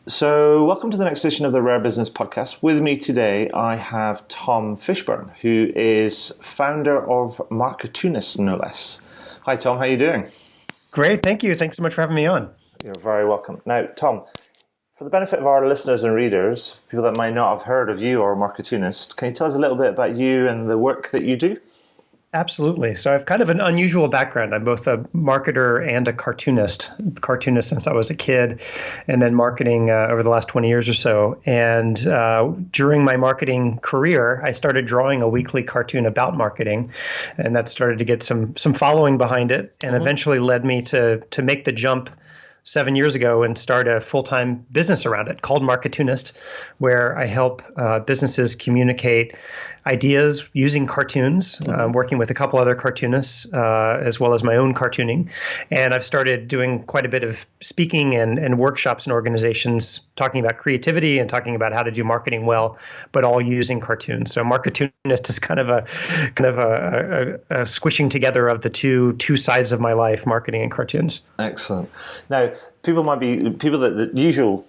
So, welcome to the next edition of the Rare Business Podcast. With me today, I have Tom Fishburne, who is founder of Marketoonist, no less. Hi, Tom. How are you doing? Great. Thank you. Thanks so much for having me on. You're very welcome. Now, Tom, for the benefit of our listeners and readers, people that might not have heard of you or Marketoonist, can you tell us a little bit about you and the work that you do? Absolutely. So I've kind of an unusual background. I'm both a marketer and a cartoonist since I was a kid, and then marketing over the last 20 years or so. And during my marketing career, I started drawing a weekly cartoon about marketing, and that started to get some following behind it, and eventually led me to make the jump 7 years ago and start a full-time business around it called Marketoonist, where I help businesses communicate ideas using cartoons, working with a couple other cartoonists, as well as my own cartooning. And I've started doing quite a bit of speaking and workshops in organizations talking about creativity and talking about how to do marketing well, but all using cartoons. So Marketoonist is kind of a squishing together of the two sides of my life, marketing and cartoons. Excellent. Now, people that the usual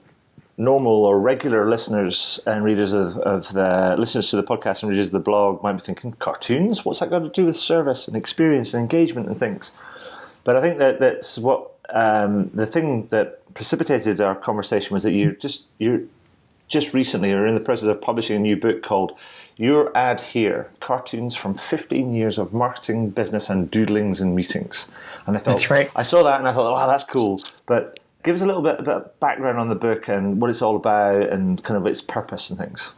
normal or regular listeners and readers of the listeners to the podcast and readers of the blog might be thinking, cartoons? What's that got to do with service and experience and engagement and things? But I think that's what the thing that precipitated our conversation was that you're just recently are in the process of publishing a new book called Your Ad Here: Cartoons from 15 Years of Marketing, Business and Doodlings and Meetings. And I thought, that's right. I saw that and I thought, wow, that's cool. But give us a little bit of background on the book and what it's all about and kind of its purpose and things.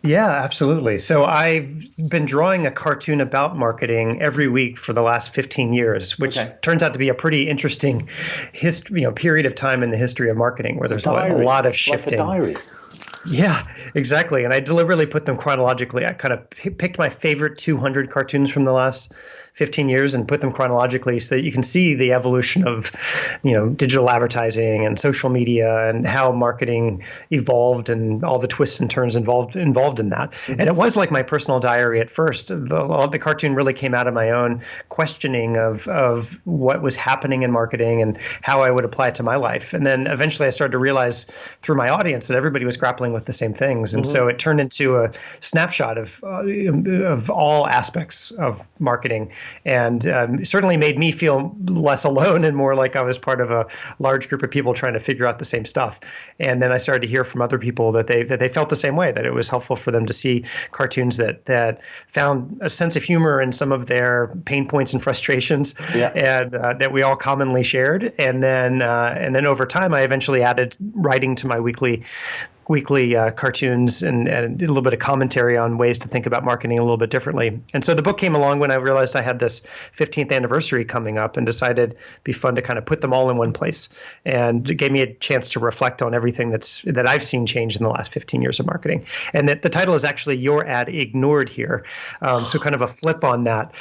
Yeah, absolutely. So I've been drawing a cartoon about marketing every week for the last 15 years, which turns out to be a pretty interesting period of time in the history of marketing where there's a lot of shifting. Like a diary. Yeah, exactly. And I deliberately put them chronologically. I kind of picked my favorite 200 cartoons from the last 15 years and put them chronologically so that you can see the evolution of, digital advertising and social media and how marketing evolved and all the twists and turns involved in that. Mm-hmm. And it was like my personal diary at first. The cartoon really came out of my own questioning of what was happening in marketing and how I would apply it to my life. And then eventually I started to realize through my audience that everybody was grappling with the same things. And so it turned into a snapshot of all aspects of marketing. And certainly made me feel less alone and more like I was part of a large group of people trying to figure out the same stuff. And then I started to hear from other people that they felt the same way, that it was helpful for them to see cartoons that found a sense of humor in some of their pain points and frustrations, and that we all commonly shared. And then over time, I eventually added writing to my weekly cartoons and a little bit of commentary on ways to think about marketing a little bit differently. And so the book came along when I realized I had this 15th anniversary coming up and decided it'd be fun to kind of put them all in one place. And it gave me a chance to reflect on everything that I've seen change in the last 15 years of marketing. And the title is actually Your Ad Ignored Here. So kind of a flip on that,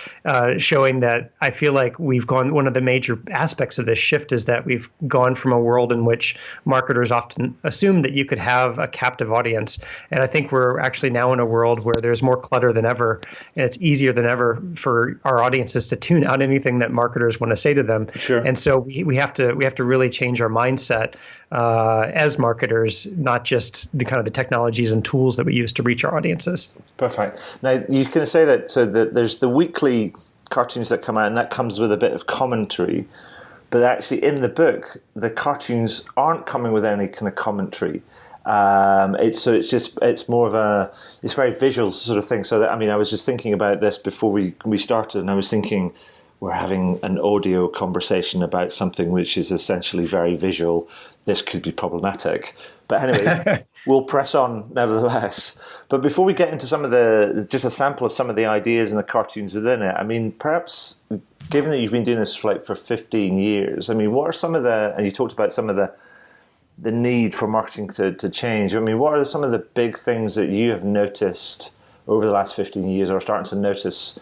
showing that I feel like we've gone, one of the major aspects of this shift is that we've gone from a world in which marketers often assume that you could have a captive audience. And I think we're actually now in a world where there's more clutter than ever, and it's easier than ever for our audiences to tune out anything that marketers want to say to them. Sure. And so we have to really change our mindset as marketers, not just the kind of the technologies and tools that we use to reach our audiences. Perfect. Now you can say that there's the weekly cartoons that come out, and that comes with a bit of commentary. But actually, in the book, the cartoons aren't coming with any kind of commentary. It's more of it's very visual sort of thing. So that, I was just thinking about this before we started, and I was thinking we're having an audio conversation about something which is essentially very visual. This could be problematic. But anyway, we'll press on nevertheless. But before we get into just a sample of some of the ideas and the cartoons within it, perhaps given that you've been doing this for 15 years, what are some of and you talked about some of the need for marketing to change. What are some of the big things that you have noticed over the last 15 years or starting to notice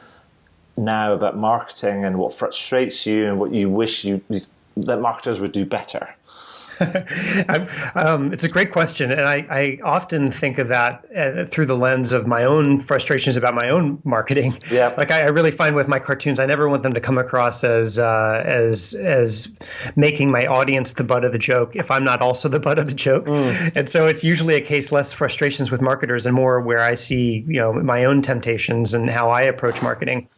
now about marketing and what frustrates you and what you wish that marketers would do better? It's a great question, and I often think of that through the lens of my own frustrations about my own marketing. Yeah. Like I really find with my cartoons, I never want them to come across as making my audience the butt of the joke if I'm not also the butt of the joke. And so it's usually a case less frustrations with marketers and more where I see my own temptations and how I approach marketing.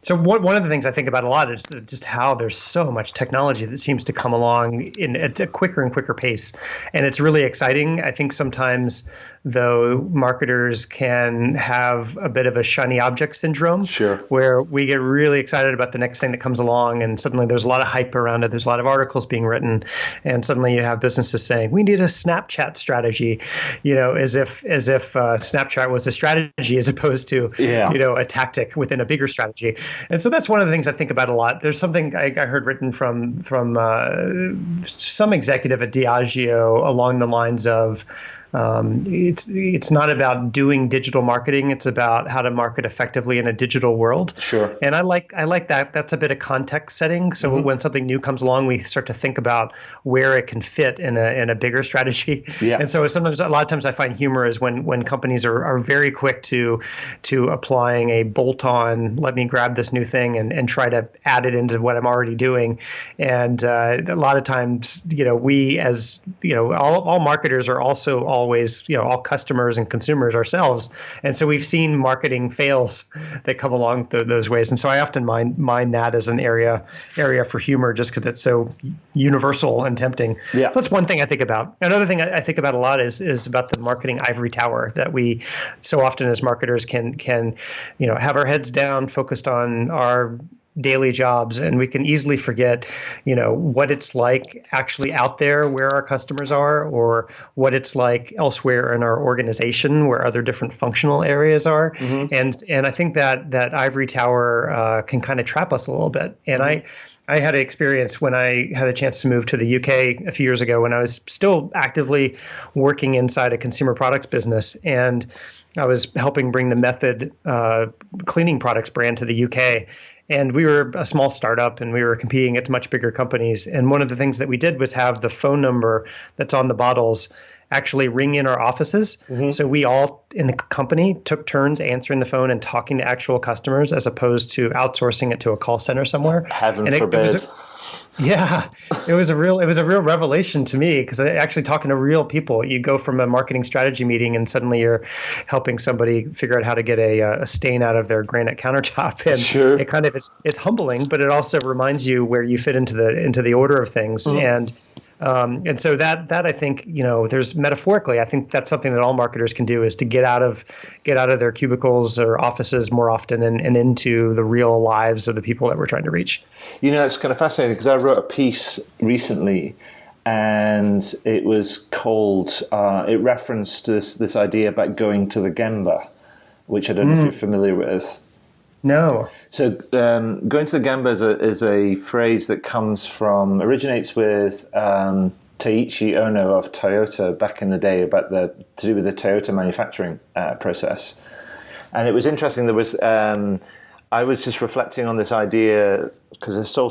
So one of the things I think about a lot is just how there's so much technology that seems to come along at a quicker and quicker pace. And it's really exciting. I think sometimes, though, marketers can have a bit of a shiny object syndrome, Sure, where we get really excited about the next thing that comes along. And suddenly there's a lot of hype around it. There's a lot of articles being written. And suddenly you have businesses saying, we need a Snapchat strategy, as if Snapchat was a strategy as opposed to, a tactic within a bigger strategy. And so that's one of the things I think about a lot. There's something I heard written from some executive at Diageo along the lines of, it's not about doing digital marketing. It's about how to market effectively in a digital world. Sure. And I like that. That's a bit of context setting. So when something new comes along, we start to think about where it can fit in a bigger strategy. Yeah. And so a lot of times I find humor is when companies are very quick to applying a bolt-on, let me grab this new thing and try to add it into what I'm already doing. And a lot of times, we as all marketers are also always, all customers and consumers ourselves. And so we've seen marketing fails that come along those ways. And so I often mind that as an area for humor, just because it's so universal and tempting. Yeah. So that's one thing I think about. Another thing I think about a lot is about the marketing ivory tower that we so often as marketers can have our heads down, focused on our daily jobs, and we can easily forget, what it's like actually out there where our customers are, or what it's like elsewhere in our organization where other different functional areas are. And I think that ivory tower can kind of trap us a little bit. And I had an experience when I had a chance to move to the UK a few years ago when I was still actively working inside a consumer products business, and I was helping bring the Method cleaning products brand to the UK. And we were a small startup and we were competing against much bigger companies. And one of the things that we did was have the phone number that's on the bottles actually ring in our offices. So we all in the company took turns answering the phone and talking to actual customers as opposed to outsourcing it to a call center somewhere. Heaven forbid. It was a real revelation to me, because actually talking to real people, you go from a marketing strategy meeting and suddenly you're helping somebody figure out how to get a stain out of their granite countertop, and Sure. It kind of it's humbling, but it also reminds you where you fit into the order of things. And so that I think, there's metaphorically, I think that's something that all marketers can do, is to get out of their cubicles or offices more often and into the real lives of the people that we're trying to reach. It's kind of fascinating because I wrote a piece recently, and it was called, it referenced this idea about going to the Gemba, which I don't know if you're familiar with. No. So going to the Gemba is a phrase that originates with Taiichi Ono of Toyota back in the day, to do with the Toyota manufacturing process. And it was interesting. I was just reflecting on this idea because I saw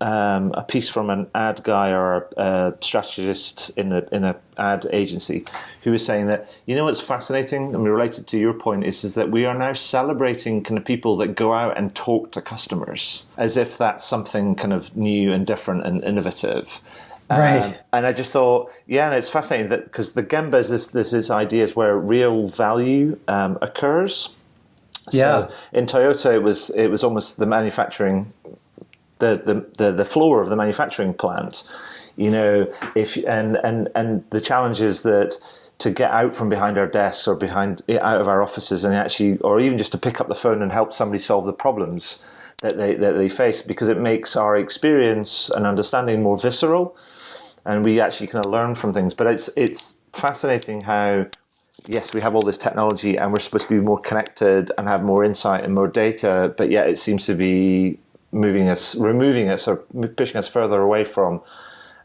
a piece from an ad guy or a strategist in an ad agency who was saying that, what's fascinating and related to your point is that we are now celebrating kind of people that go out and talk to customers as if that's something kind of new and different and innovative. Right. And I just thought, and it's fascinating that because the Gemba is this ideas where real value occurs. So in Toyota, it was almost the manufacturing, the floor of the manufacturing plant. And the challenge is that to get out from behind our desks or out of our offices and actually, or even just to pick up the phone and help somebody solve the problems that they face, because it makes our experience and understanding more visceral, and we actually kind of learn from things. But it's fascinating how, yes, we have all this technology and we're supposed to be more connected and have more insight and more data, but yet it seems to be removing us or pushing us further away from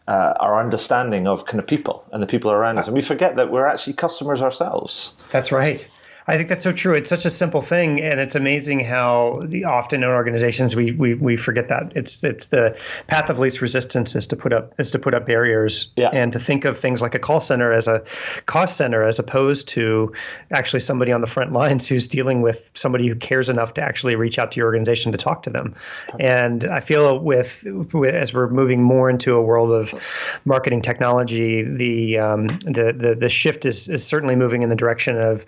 our understanding of kind of people and the people around us. And we forget that we're actually customers ourselves. That's right. I think that's so true. It's such a simple thing, and it's amazing how often in organizations we forget that. It's the path of least resistance is to put up barriers, and to think of things like a call center as a cost center, as opposed to actually somebody on the front lines who's dealing with somebody who cares enough to actually reach out to your organization to talk to them. And I feel with as we're moving more into a world of marketing technology, the shift is certainly moving in the direction of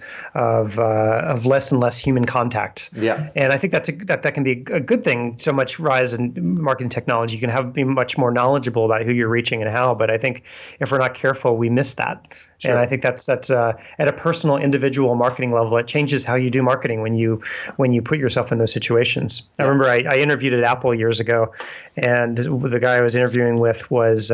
less and less human contact. Yeah. And I think that can be a good thing. So much rise in marketing technology, you can be much more knowledgeable about who you're reaching and how. But I think if we're not careful, we miss that. Sure. And I think that's at a personal, individual marketing level, it changes how you do marketing when you put yourself in those situations. Yeah. I remember I interviewed at Apple years ago, and the guy I was interviewing with was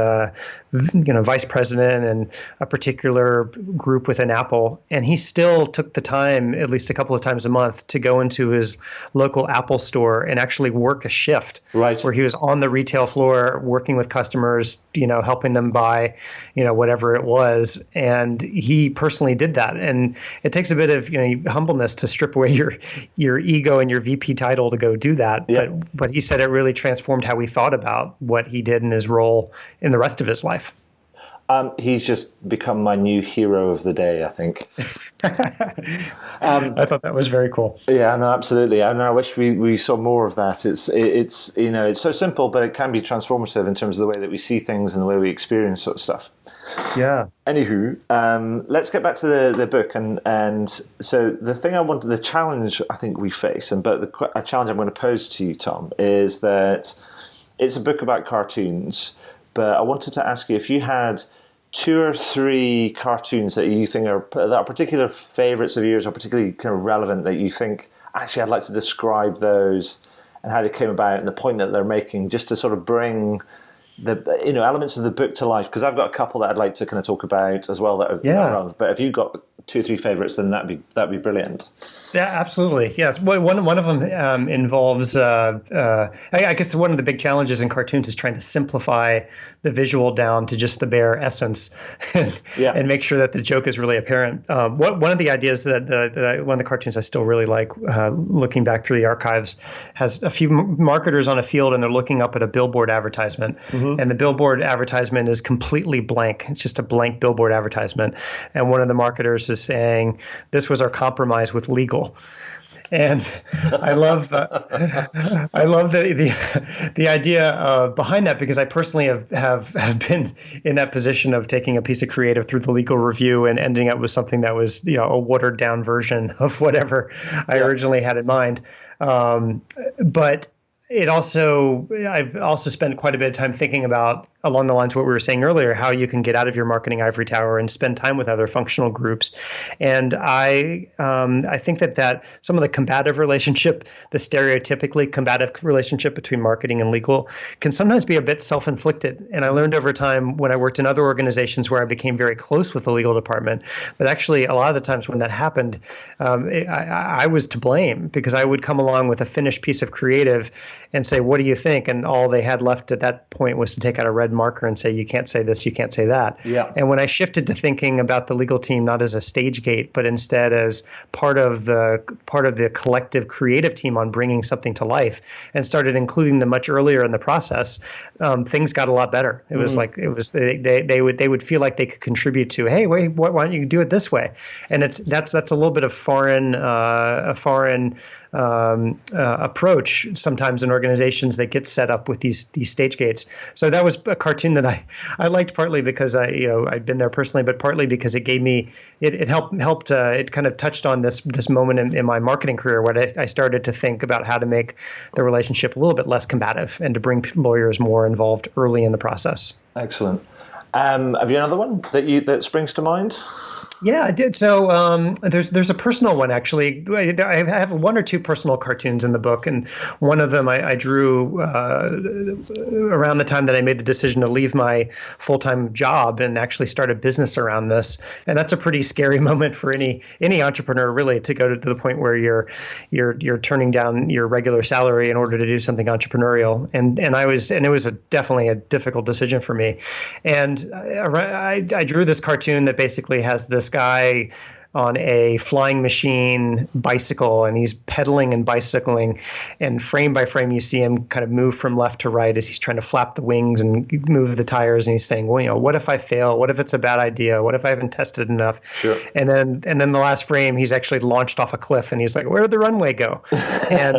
vice president in a particular group within Apple, and he still took the time, at least a couple of times a month, to go into his local Apple store and actually work a shift, right, where he was on the retail floor working with customers, helping them buy, whatever it was. And he personally did that. And it takes a bit of humbleness to strip away your ego and your VP title to go do that. Yeah. But he said it really transformed how he thought about what he did in his role in the rest of his life. He's just become my new hero of the day, I think. I thought that was very cool. Yeah, no, absolutely. And I wish we saw more of that. It's so simple, but it can be transformative in terms of the way that we see things and the way we experience sort of stuff. Yeah. Anywho, let's get back to the book. And so the challenge I think we face, a challenge I'm going to pose to you, Tom, is that it's a book about cartoons, but I wanted to ask you if you had 2 or 3 cartoons that you think are particular favorites of yours, or particularly kind of relevant, that you think, actually I'd like to describe those and how they came about and the point that they're making, just to sort of bring the elements of the book to life. Because I've got a couple that I'd like to kind of talk about as well that are relevant. But if you've got 2 or 3 favorites, then that'd be brilliant. Yeah, absolutely. Yes, one of them involves. I guess one of the big challenges in cartoons is trying to simplify the visual down to just the bare essence, and make sure that the joke is really apparent. One of the ideas that one of the cartoons I still really like, looking back through the archives, has a few marketers on a field, and they're looking up at a billboard advertisement, and the billboard advertisement is completely blank. It's just a blank billboard advertisement, and one of the marketers is saying, "This was our compromise with legal." And I love the idea behind that, because I personally have been in that position of taking a piece of creative through the legal review and ending up with something that was a watered down version of whatever I originally had in mind. But I've also spent quite a bit of time thinking about, along the lines of what we were saying earlier, how you can get out of your marketing ivory tower and spend time with other functional groups. And I think that some of the combative relationship, the stereotypically combative relationship between marketing and legal, can sometimes be a bit self-inflicted. And I learned over time, when I worked in other organizations where I became very close with the legal department, that actually a lot of the times when that happened, I was to blame, because I would come along with a finished piece of creative and say, "What do you think?" And all they had left at that point was to take out a red marker and say, "You can't say this, you can't say that." Yeah. And when I shifted to thinking about the legal team not as a stage gate, but instead as part of the collective creative team on bringing something to life, and started including them much earlier in the process, things got a lot better. It was like they would feel like they could contribute to, "Hey, wait, why don't you do it this way?" And that's a little bit of foreign approach sometimes in organizations that get set up with these stage gates. So that was a cartoon that I liked, partly because I'd been there personally, but partly because it gave me it helped it kind of touched on this moment in my marketing career where I started to think about how to make the relationship a little bit less combative and to bring lawyers more involved early in the process. Excellent. Have you another one that springs to mind? Yeah, I did. So there's a personal one, actually. I have 1 or 2 personal cartoons in the book, and one of them I drew around the time that I made the decision to leave my full-time job and actually start a business around this. And that's a pretty scary moment for any entrepreneur, really, to go to the point where you're turning down your regular salary in order to do something entrepreneurial. And it was definitely a difficult decision for me. And I drew this cartoon that basically has this guy on a flying machine bicycle, and he's pedaling and bicycling, and frame by frame you see him kind of move from left to right as he's trying to flap the wings and move the tires, and he's saying, well, what if I fail? What if it's a bad idea? What if I haven't tested enough? Sure. And then the last frame, he's actually launched off a cliff, and he's like, where did the runway go? And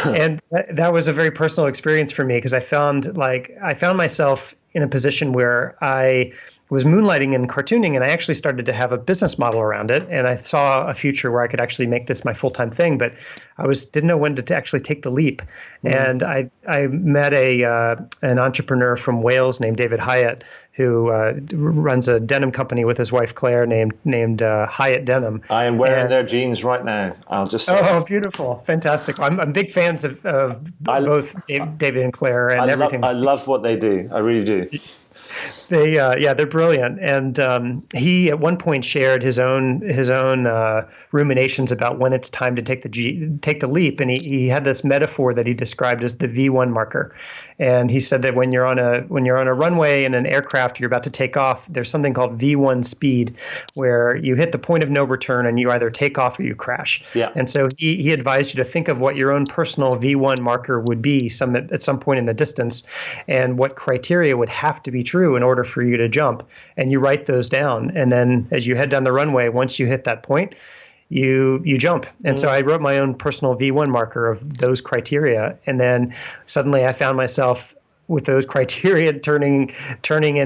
and that was a very personal experience for me, because I found myself in a position where I was moonlighting in cartooning, and I actually started to have a business model around it. And I saw a future where I could actually make this my full-time thing, but I didn't know when to actually take the leap. And I met an entrepreneur from Wales named David Hyatt, who runs a denim company with his wife Claire named Hyatt Denim. I am wearing their jeans right now. I'll just say. Oh, beautiful. Fantastic. I'm big fans of both David and Claire and everything. I love what they do. I really do. They're brilliant. And he at one point shared his own ruminations about when it's time to take the leap. And he had this metaphor that he described as the V1 marker. And he said that when you're on a runway in an aircraft, you're about to take off, there's something called V1 speed, where you hit the point of no return and you either take off or you crash. Yeah. And so he advised you to think of what your own personal V1 marker would be at some point in the distance, and what criteria would have to be true in order for you to jump. And you write those down. And then as you head down the runway, once you hit that point, you jump. And so I wrote my own personal V1 marker of those criteria. And then suddenly I found myself with those criteria turning real.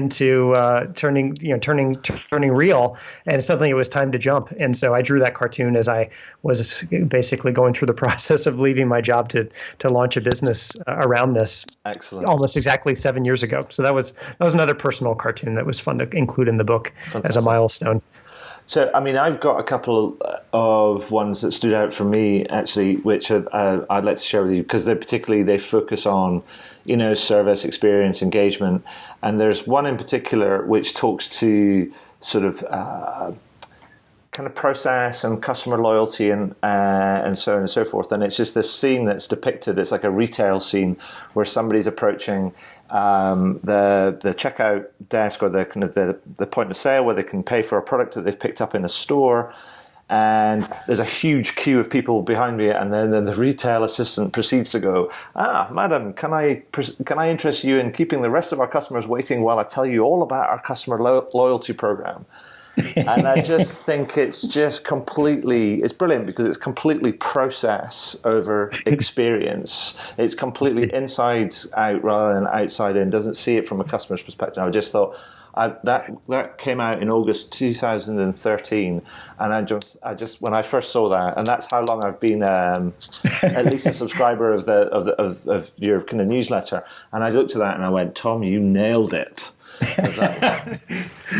And suddenly it was time to jump. And so I drew that cartoon as I was basically going through the process of leaving my job to launch a business around this. Excellent. Almost exactly 7 years ago. So that was another personal cartoon that was fun to include in the book. Fantastic. As a milestone. So, I mean, I've got a couple of ones that stood out for me, actually, which I'd like to share with you, because they focus on, service, experience, engagement. And there's one in particular which talks to sort of kind of process and customer loyalty and so on and so forth. And it's just this scene that's depicted. It's like a retail scene where somebody's approaching the checkout desk, or the kind of the point of sale where they can pay for a product that they've picked up in a store, and there's a huge queue of people behind me, and then the retail assistant proceeds to go, madam, can I interest you in keeping the rest of our customers waiting while I tell you all about our customer loyalty program? And I just think it's brilliant, because it's completely process over experience. It's completely inside out rather than outside in. Doesn't see it from a customer's perspective. I just thought that came out in August 2013, and I just when I first saw that, and that's how long I've been at least a subscriber of your kind of newsletter. And I looked at that and I went, Tom, you nailed it.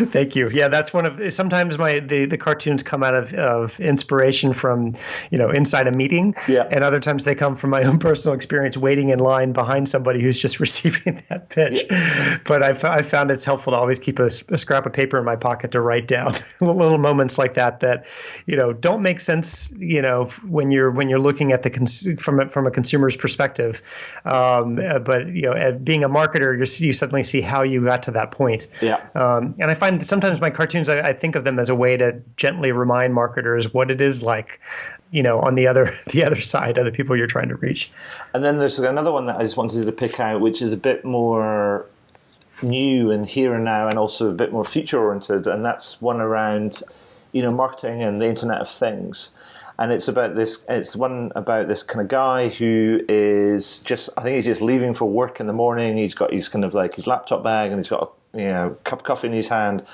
Thank you. Yeah, that's one of sometimes the cartoons come out of inspiration from inside a meeting, and other times they come from my own personal experience waiting in line behind somebody who's just receiving that pitch. Yeah. But I found it's helpful to always keep a scrap of paper in my pocket to write down little moments like that don't make sense when you're looking at from a consumer's perspective. But being a marketer, you suddenly see how you got to that point. Yeah. And I find sometimes my cartoons, I think of them as a way to gently remind marketers what it is like, on the other side of the people you're trying to reach. And then there's another one that I just wanted to pick out, which is a bit more new and here and now, and also a bit more future oriented. And that's one around, marketing and the Internet of Things. And it's one about this kind of guy who is I think he's just leaving for work in the morning. He's kind of like his laptop bag, and he's got a cup of coffee in his hand.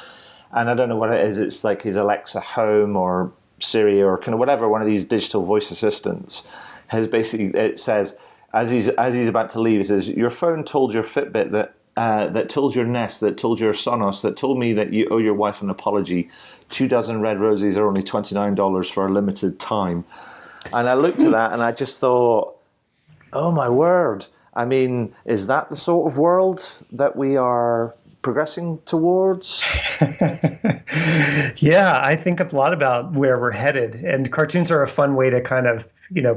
And I don't know what it is. It's like his Alexa Home or Siri or kind of whatever, one of these digital voice assistants has basically, it says, as he's about to leave, it says, your phone told your Fitbit that told your Nest, that told your Sonos, that told me that you owe your wife an apology. 2 dozen red roses are only $29 for a limited time. And I looked at that and I just thought, oh my word. I mean, is that the sort of world that we are progressing towards? Yeah, I think a lot about where we're headed, and cartoons are a fun way to kind of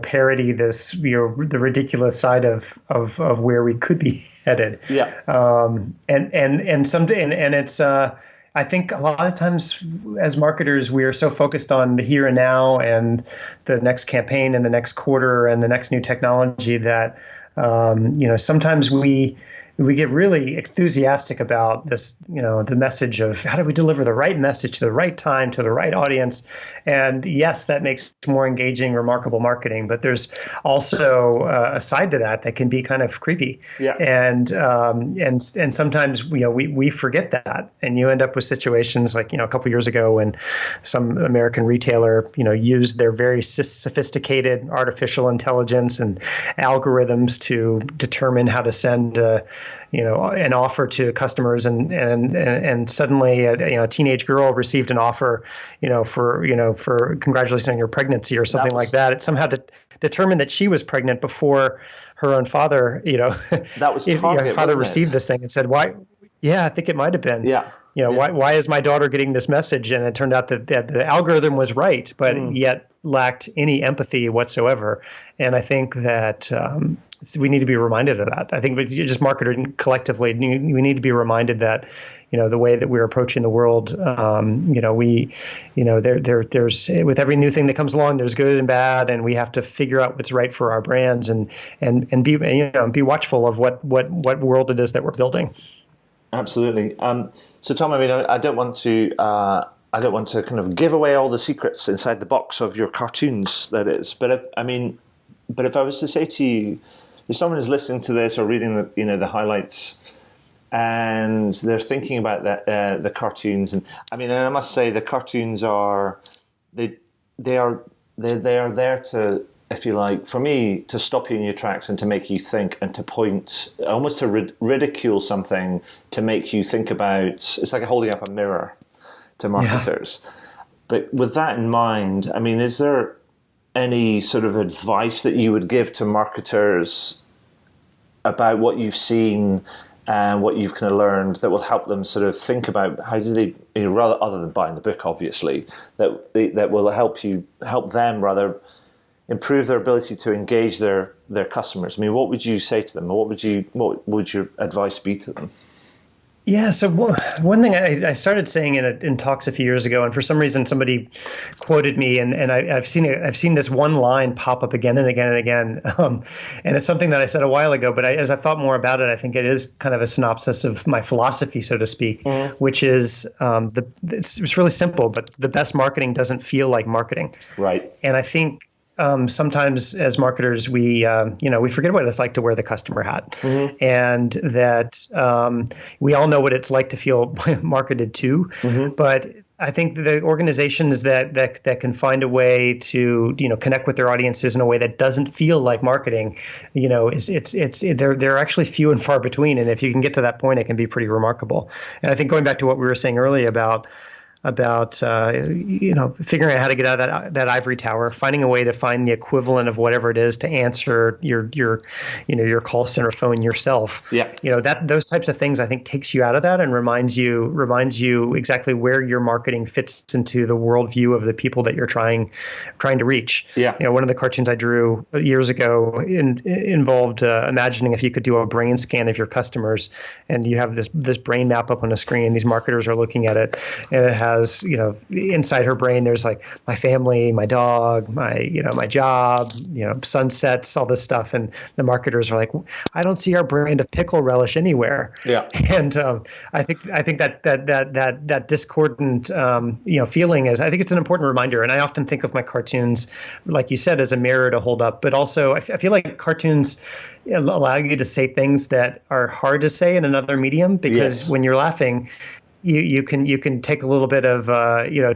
parody this the ridiculous side of where we could be headed. Yeah. And it's I think a lot of times as marketers, we are so focused on the here and now and the next campaign and the next quarter and the next new technology that, sometimes we get really enthusiastic about this, the message of how do we deliver the right message to the right time, to the right audience. And yes, that makes more engaging, remarkable marketing, but there's also a side to that can be kind of creepy. Yeah. And sometimes, we forget that. And you end up with situations like, a couple of years ago when some American retailer, used their very sophisticated artificial intelligence and algorithms to determine how to send an offer to customers, and suddenly a teenage girl received an offer, for congratulations on your pregnancy or something like that. It somehow determined that she was pregnant before her own father, that was Target, father received this thing and said, why? Yeah, I think it might have been. Yeah. Why is my daughter getting this message? And it turned out that the algorithm was right, but yet lacked any empathy whatsoever. And I think that we need to be reminded of that. I think just marketing collectively, we need to be reminded that, the way that we're approaching the world, there's with every new thing that comes along, there's good and bad, and we have to figure out what's right for our brands and be watchful of what world it is that we're building. Absolutely. So, Tom, I don't want to kind of give away all the secrets inside the box of your cartoons. That is, but if I was to say to you, if someone is listening to this or reading the highlights, and they're thinking about the cartoons, and I must say the cartoons are they are there to, if you like, for me, to stop you in your tracks and to make you think and to point, almost to ridicule something, to make you think about. It's like holding up a mirror to marketers. Yeah. But with that in mind, is there any sort of advice that you would give to marketers about what you've seen and what you've kind of learned that will help them sort of think about how do they, rather other than buying the book, obviously, that will help them rather improve their ability to engage their customers? What would you say to them? What would your advice be to them? Yeah. So one thing I started saying in talks a few years ago, and for some reason somebody quoted me, and I've seen this one line pop up again and again and again, and it's something that I said a while ago. But as I thought more about it, I think it is kind of a synopsis of my philosophy, so to speak, which is it's really simple, but the best marketing doesn't feel like marketing. Right. And I think sometimes as marketers, we forget what it's like to wear the customer hat, and that we all know what it's like to feel marketed to. But I think the organizations that can find a way to connect with their audiences in a way that doesn't feel like marketing, they're actually few and far between. And if you can get to that point, it can be pretty remarkable. And I think going back to what we were saying earlier about figuring out how to get out of that ivory tower, finding a way to find the equivalent of whatever it is to answer your call center phone yourself. Yeah. Those types of things I think takes you out of that and reminds you exactly where your marketing fits into the worldview of the people that you're trying to reach. Yeah. One of the cartoons I drew years ago involved imagining if you could do a brain scan of your customers, and you have this brain map up on a screen. These marketers are looking at it, and it has, inside her brain, there's like my family, my dog, my job, sunsets, all this stuff. And the marketers are like, I don't see our brand of pickle relish anywhere. Yeah. And I think that discordant, feeling is, I think it's an important reminder. And I often think of my cartoons, like you said, as a mirror to hold up, but also I feel like cartoons allow you to say things that are hard to say in another medium, because when you're laughing, you can take a little bit of in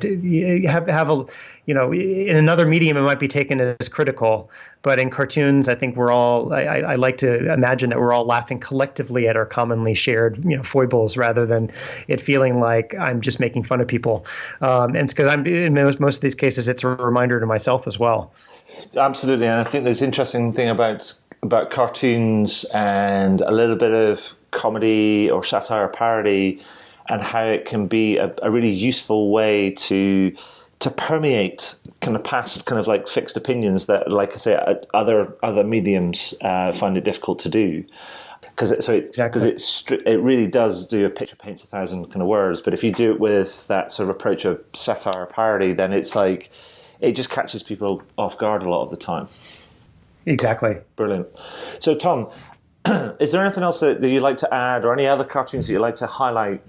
another medium it might be taken as critical, but in cartoons I think we're all I like to imagine that we're all laughing collectively at our commonly shared foibles, rather than it feeling like I'm just making fun of people, and it's because I'm in most of these cases it's a reminder to myself as well. Absolutely. And I think there's an interesting thing about cartoons and a little bit of comedy or satire or parody, and how it can be a really useful way to permeate kind of past kind of like fixed opinions that, like I say, other mediums find it difficult to do. Exactly. it really does do a picture paints 1,000 kind of words. But if you do it with that sort of approach of satire parody, then it's like it just catches people off guard a lot of the time. Exactly. Brilliant. So, Tom, is there anything else that you'd like to add, or any other cartoons that you'd like to highlight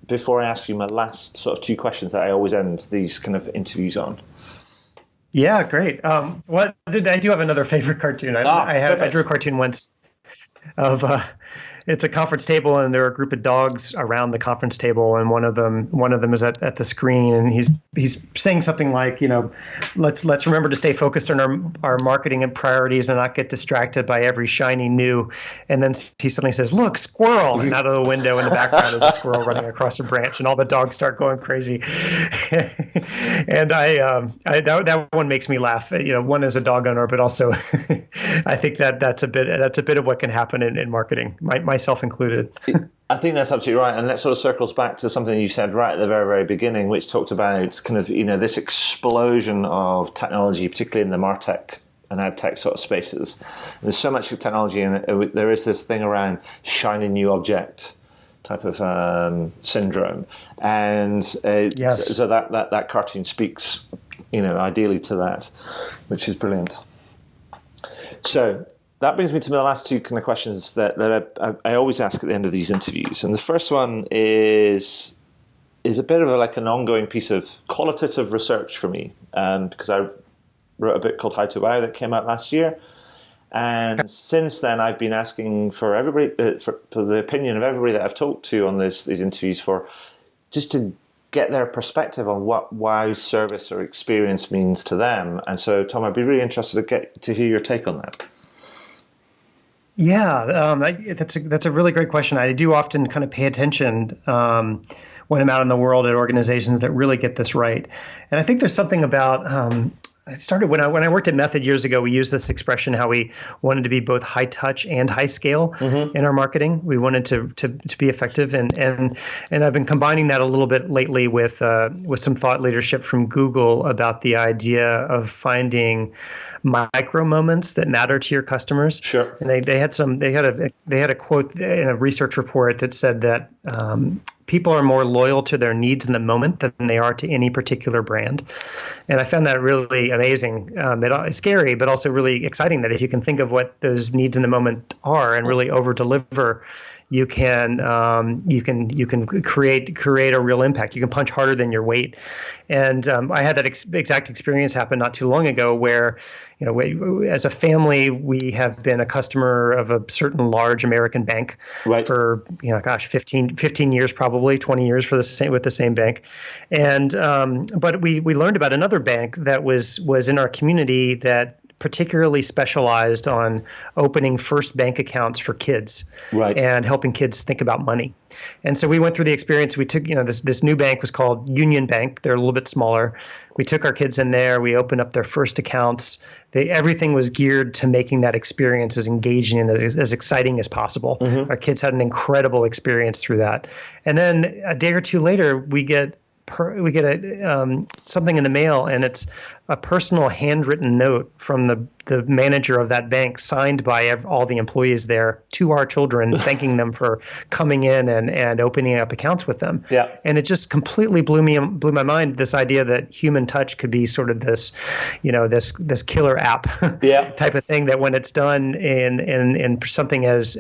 before I ask you my last sort of two questions that I always end these kind of interviews on? Yeah, great. I do have another favorite cartoon. I drew a cartoon once of it's a conference table, and there are a group of dogs around the conference table, and one of them is at the screen, and he's saying something like, let's remember to stay focused on our marketing and priorities and not get distracted by every shiny new. And then he suddenly says, "Look, squirrel!" And out of the window in the background is a squirrel running across a branch, and all the dogs start going crazy. And that one makes me laugh. One as a dog owner, but also I think that's a bit of what can happen in marketing. Myself included. I think that's absolutely right, and that sort of circles back to something you said right at the very, very beginning, which talked about kind of this explosion of technology, particularly in the MarTech and ad tech sort of spaces. There's so much technology, and there is this thing around shiny new object type of syndrome, and yes. So that cartoon speaks, ideally to that, which is brilliant. So that brings me to the last two kind of questions that I always ask at the end of these interviews. And the first one is a bit of an ongoing piece of qualitative research for me, because I wrote a book called How to Wow that came out last year. And since then, I've been asking for everybody, for the opinion of everybody that I've talked to on these interviews, for just to get their perspective on what wow service or experience means to them. And so, Tom, I'd be really interested to hear your take on that. Yeah, that's a really great question. I do often kind of pay attention when I'm out in the world at organizations that really get this right. And I think there's something about it started when I worked at Method years ago. We used this expression how we wanted to be both high touch and high scale in our marketing. We wanted to be effective, and I've been combining that a little bit lately with some thought leadership from Google about the idea of finding micro moments that matter to your customers. Sure. And they had a quote in a research report that said that people are more loyal to their needs in the moment than they are to any particular brand. And I found that really amazing. It's scary, but also really exciting that if you can think of what those needs in the moment are and really over deliver, you can create a real impact. You can punch harder than your weight. And I had that exact experience happen not too long ago, where as a family, we have been a customer of a certain large American bank for 15 years, probably 20 years with the same bank. And but we learned about another bank that was in our community that particularly specialized on opening first bank accounts for kids and helping kids think about money. And so we went through the experience. We took, this new bank was called Union Bank. They're a little bit smaller. We took our kids in there. We opened up their first accounts. Everything was geared to making that experience as engaging and as exciting as possible. Mm-hmm. Our kids had an incredible experience through that. And then a day or two later, we get something in the mail, and it's a personal handwritten note from the manager of that bank, signed by all the employees there, to our children, thanking them for coming in and opening up accounts with them. Yeah. And it just completely blew my mind, this idea that human touch could be sort of this killer app type of thing, that when it's done in something as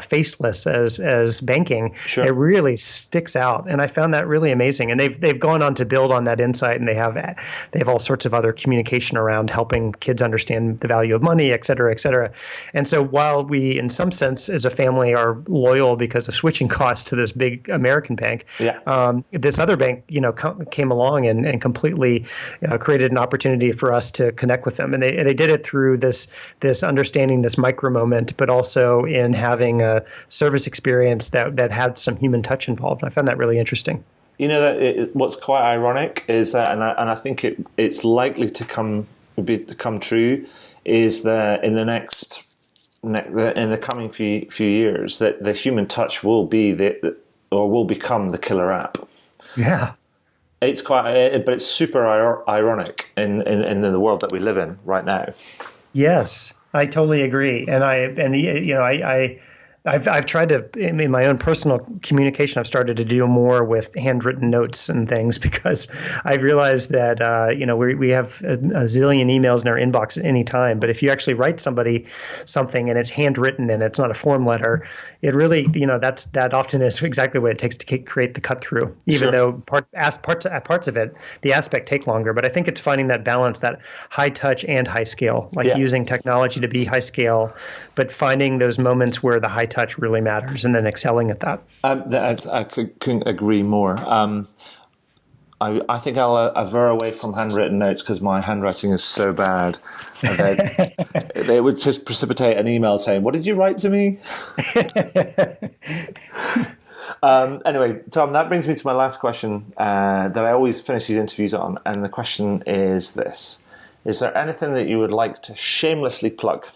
faceless as banking, sure, it really sticks out. And I found that really amazing. And they've gone on to build on that insight, and they have all sorts of other communication around helping kids understand the value of money, et cetera, et cetera. And so while we, in some sense, as a family, are loyal because of switching costs to this big American bank, this other bank, came along and completely created an opportunity for us to connect with them. And they did it through this understanding this micro moment, but also in having a service experience that had some human touch involved. I found that really interesting. What's quite ironic is that, and I think it's likely to come true, is that in the coming few years, that the human touch will be will become the killer app. Yeah, it's but it's super ironic in the world that we live in right now. Yes, I totally agree, and I've tried to, in my own personal communication, I've started to do more with handwritten notes and things because I realized that, we have a zillion emails in our inbox at any time. But if you actually write somebody something and it's handwritten and it's not a form letter, it really, that often is exactly what it takes to create the cut through, even though parts of it, the aspect take longer. But I think it's finding that balance, that high touch and high scale, using technology to be high scale, but finding those moments where the high touch really matters and then excelling at that. I couldn't agree more. I think I'll aver away from handwritten notes because my handwriting is so bad. They would just precipitate an email saying, "What did you write to me?" Anyway, Tom, that brings me to my last question that I always finish these interviews on. And the question is this: is there anything that you would like to shamelessly plug?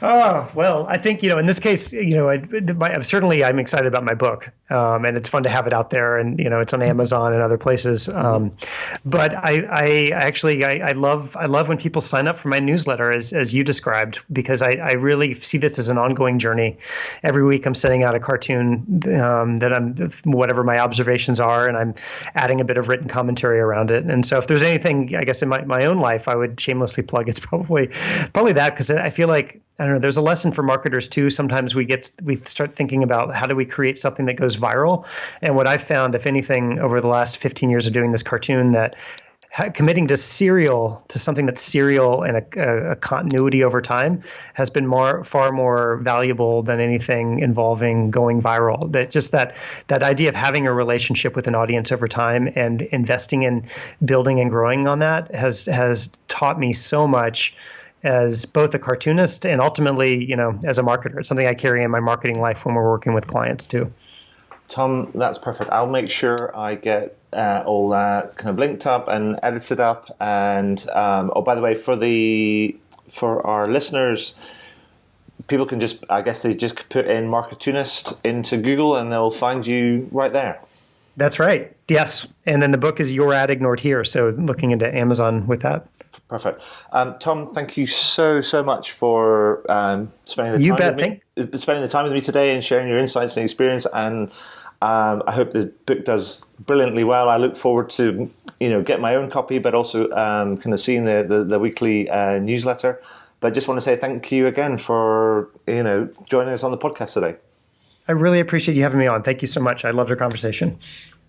Oh, well, I think, in this case, certainly I'm excited about my book, and it's fun to have it out there, and, it's on Amazon and other places. But I love when people sign up for my newsletter as you described, because I really see this as an ongoing journey. Every week I'm sending out a cartoon that I'm, whatever my observations are, and I'm adding a bit of written commentary around it. And so if there's anything, I guess, in my own life, I would shamelessly plug, it's probably that, because I feel like, I don't know, there's a lesson for marketers too. Sometimes we start thinking about how do we create something that goes viral. And what I've found, if anything, over the last 15 years of doing this cartoon, that committing to something that's serial and a continuity over time has been far more valuable than anything involving going viral. That idea of having a relationship with an audience over time and investing in building and growing on that has taught me so much as both a cartoonist and ultimately, as a marketer. It's something I carry in my marketing life when we're working with clients too. Tom, that's perfect. I'll make sure I get all that kind of linked up and edited up. And by the way, for our listeners, people can just put in Marketoonist into Google and they'll find you right there. That's right. Yes. And then the book is Your Ad Ignored Here. So looking into Amazon with that. Perfect. Tom, thank you so much for spending the time with me today and sharing your insights and experience. And I hope the book does brilliantly well. I look forward to get my own copy, but also kind of seeing the weekly newsletter. But I just want to say thank you again for joining us on the podcast today. I really appreciate you having me on. Thank you so much. I loved our conversation.